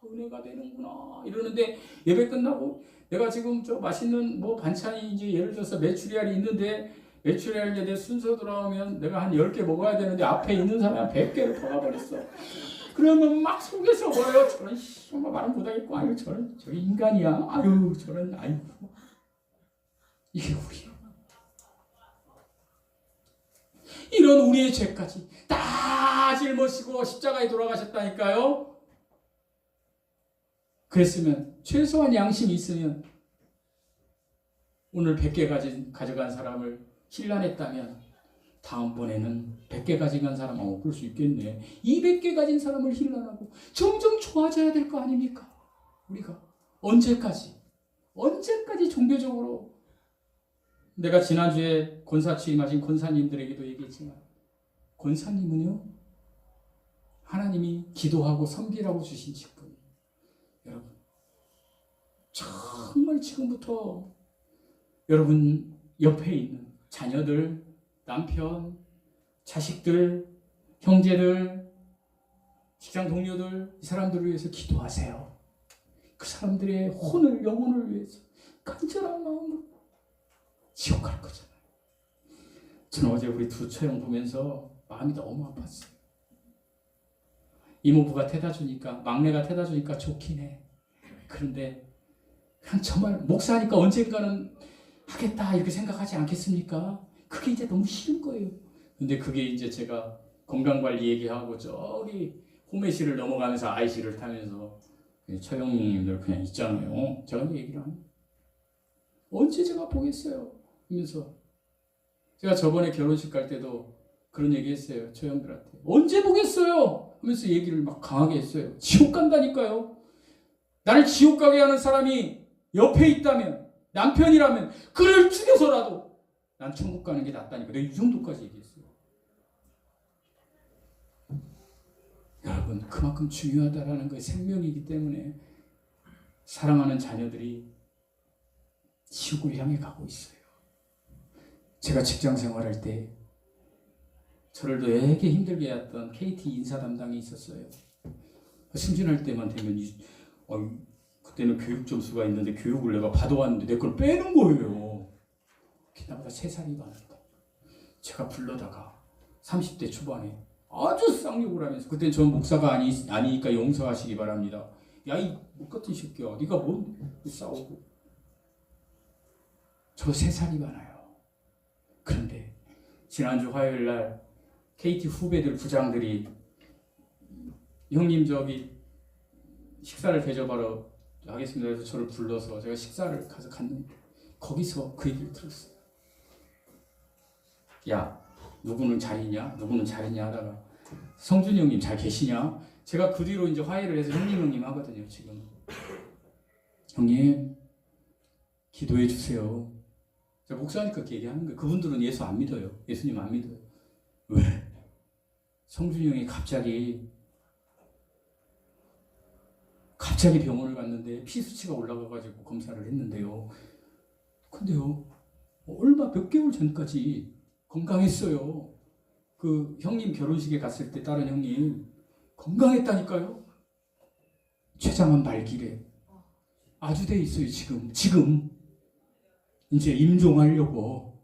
은혜가 되는구나 이러는데 예배 끝나고 내가 지금 저 맛있는 뭐 반찬이 이제 예를 들어서 메추리알이 있는데 메추리알 이제 내 순서 돌아오면 내가 한 10개 먹어야 되는데 앞에 있는 사람이 100개를 퍼가버렸어. 그러면 막 속에서 뭐예요? 저런 정말 말은 못하겠고 아유 저런 인간이야. 아유 저런 아유 이게 우리요. 이런 우리의 죄까지 다 짊어지고 십자가에 돌아가셨다니까요. 그랬으면 최소한 양심이 있으면 오늘 100개 가져간 사람을 힐난했다면 다음번에는 100개 가져간 사람 그럴 수 있겠네. 200개 가진 사람을 힐난하고 점점 좋아져야 될 거 아닙니까? 우리가 언제까지 종교적으로 내가 지난주에 권사 취임하신 권사님들에게도 얘기했지만 권사님은요 하나님이 기도하고 섬기라고 주신 직분이에요. 여러분 정말 지금부터 여러분 옆에 있는 자녀들, 남편, 자식들, 형제들, 직장 동료들 이 사람들을 위해서 기도하세요. 그 사람들의 영혼을 위해서 간절한 마음으로 지옥 갈 거잖아요. 저는 어제 우리 두 처형 보면서 마음이 너무 아팠어요. 이모부가 태다 주니까 막내가 태다 주니까 좋긴 해. 그런데 그냥 정말 목사니까 언젠가는 하겠다 이렇게 생각하지 않겠습니까? 그게 이제 너무 싫은 거예요. 근데 그게 이제 제가 건강관리 얘기하고 저기 호메시를 넘어가면서 IC를 타면서 처형님들 그냥 있잖아요. 제가 얘기를 하면 언제 제가 보겠어요? 하면서 제가 저번에 결혼식 갈 때도 그런 얘기 했어요. 처형들한테 언제 보겠어요? 하면서 얘기를 막 강하게 했어요. 지옥 간다니까요. 나를 지옥 가게 하는 사람이 옆에 있다면 남편이라면 그를 죽여서라도 난 천국 가는 게 낫다니까. 내가 이 정도까지 얘기했어요. 여러분 그만큼 중요하다라는 게 생명이기 때문에 사랑하는 자녀들이 지옥을 향해 가고 있어요. 제가 직장 생활할 때 저를 되게 힘들게 했던 KT 인사 담당이 있었어요. 승진할 때만 되면 그때는 교육 점수가 있는데 교육을 내가 받아왔는데 내 걸 빼는 거예요. 나보다 3살이 많았다. 제가 불러다가 30대 초반에 아주 쌍욕을 하면서, 그때 전 목사가 아니니까 용서하시기 바랍니다. 야, 이 못 같은 새끼야, 네가 뭔 싸우고. 저 3살이 많아요. 그런데 지난주 화요일 날 KT 후배들 부장들이 형님 저기 식사를 대접하러 하겠습니다 해서 저를 불러서 제가 식사를 가서 갔는데 거기서 그 얘기를 들었어요. 야, 누구는 잘 있냐? 누구는 잘 있냐 하다가 성준이 형님 잘 계시냐? 제가 그 뒤로 이제 화해를 해서 형님 하거든요. 지금 형님 기도해 주세요. 제가 목사니까 그렇게 얘기하는 거예요. 그분들은 예수 안 믿어요. 예수님 안 믿어요. 왜? 성준이 형이 갑자기 병원을 갔는데 피 수치가 올라가가지고 검사를 했는데요. 근데요, 얼마 몇 개월 전까지 건강했어요. 그 형님 결혼식에 갔을 때 다른 형님 건강했다니까요. 췌장암 말기래. 아주대에 있어요. 지금 이제 임종하려고.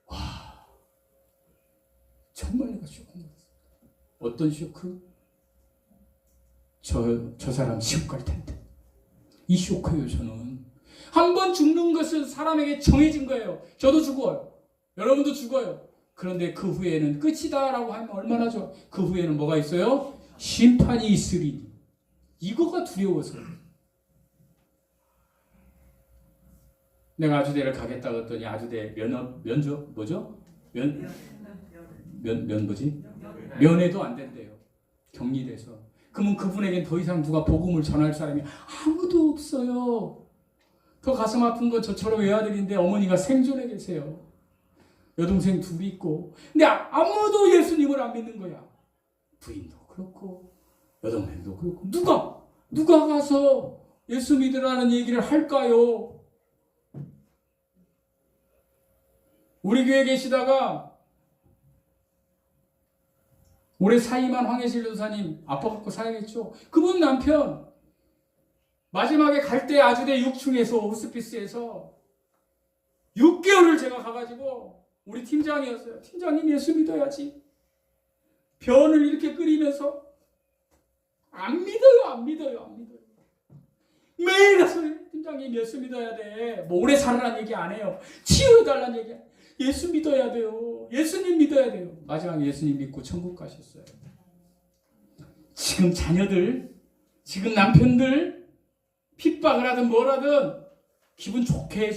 와, 정말 내가 쇼크났어. 어떤 쇼크? 저 사람 지옥 갈 텐데. 이 쇼크예요. 저는 한 번 죽는 것은 사람에게 정해진 거예요. 저도 죽어요. 여러분도 죽어요. 그런데 그 후에는 끝이다라고 하면 얼마나 좋아. 그 후에는 뭐가 있어요? 심판이 있으리니. 이거가 두려워서 내가 아주대를 가겠다 그랬더니 아주대 면회도 안 된대요. 격리돼서. 그러면 그분에겐 더 이상 누가 복음을 전할 사람이 아무도 없어요. 더 가슴 아픈 건 저처럼 외아들인데 어머니가 생존해 계세요. 여동생 2 있고. 근데 아무도 예수님을 안 믿는 거야. 부인도 그렇고 여동생도 그렇고. 누가 가서 예수 믿으라는 얘기를 할까요? 우리 교회에 계시다가 올해 사임한 황혜실 전사님 아파갖고 사야겠죠. 그분 남편 마지막에 갈 때 아주대 6층에서 호스피스에서 6개월을 제가 가가지고 우리 팀장이었어요. 팀장님 예수 믿어야지. 변을 이렇게 끓이면서 안 믿어요. 매일 가서 팀장님 예수 믿어야 돼. 뭐 오래 살아라는 얘기 안 해요. 치유해달라는 얘기. 예수 믿어야 돼요. 예수님 믿어야 돼요. 마지막에 예수님 믿고 천국 가셨어요. 지금 자녀들, 지금 남편들 핍박을 하든 뭘 하든 기분 좋게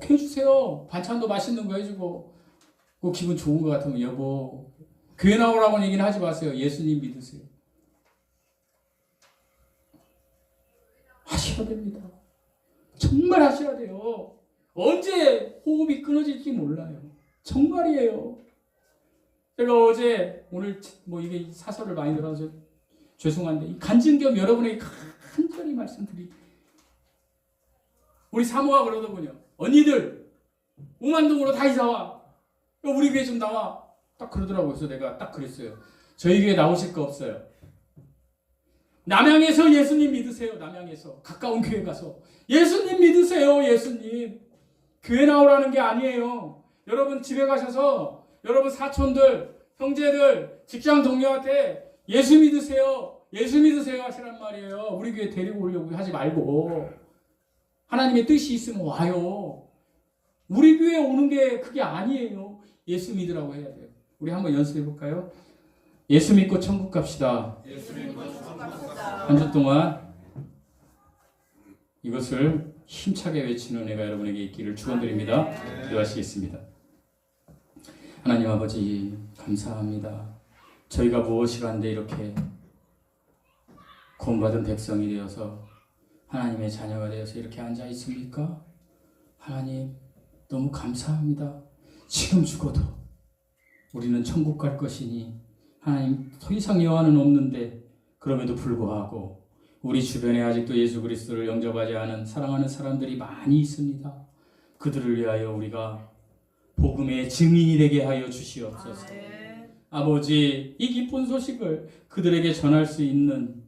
해주세요. 반찬도 맛있는 거 해주고. 그 기분 좋은 거 같으면 여보 교회 나오라고 얘기는 하지 마세요. 예수님 믿으세요. 하셔야 됩니다. 정말 하셔야 돼요. 언제 호흡이 끊어질지 몰라요. 정말이에요. 제가 오늘 이게 사설을 많이 들어서 죄송한데 이 간증겸 여러분에게 간절히 말씀드리고, 우리 사모가 그러더군요. 언니들 웅안동으로 다 이사와. 우리 교회 좀 나와. 딱 그러더라고요. 그래서 내가 딱 그랬어요. 저희 교회 나오실 거 없어요. 남양에서 예수님 믿으세요. 남양에서 가까운 교회 가서 예수님 믿으세요. 예수님. 교회 나오라는 게 아니에요. 여러분 집에 가셔서 여러분 사촌들, 형제들, 직장 동료한테 예수 믿으세요 하시란 말이에요. 우리 교회 데리고 오려고 하지 말고 하나님의 뜻이 있으면 와요. 우리 교회 오는 게 그게 아니에요. 예수 믿으라고 해야 돼요. 우리 한번 연습해 볼까요? 예수 믿고 천국 갑시다. 한 주 동안 이것을 힘차게 외치는 애가 여러분에게 있기를 축원드립니다. 기도하시겠습니다. 하나님 아버지 감사합니다. 저희가 무엇을 한데 이렇게 구원받은 백성이 되어서 하나님의 자녀가 되어서 이렇게 앉아 있습니까? 하나님 너무 감사합니다. 지금 죽어도 우리는 천국 갈 것이니 하나님 더 이상 여한은 없는데 그럼에도 불구하고 우리 주변에 아직도 예수 그리스도를 영접하지 않은 사랑하는 사람들이 많이 있습니다. 그들을 위하여 우리가 복음의 증인이 되게 하여 주시옵소서. 아버지 이 기쁜 소식을 그들에게 전할 수 있는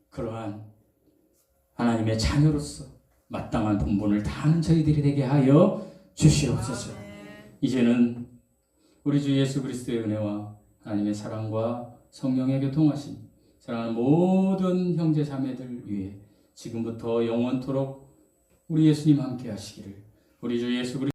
그러한 하나님의 자녀로서 마땅한 본분을 다하는 저희들이 되게 하여 주시옵소서. 이제는 우리 주 예수 그리스도의 은혜와 하나님의 사랑과 성령의 교통하심, 사랑하는 모든 형제 자매들 위해 지금부터 영원토록 우리 예수님 함께 하시기를 우리 주 예수 그리스도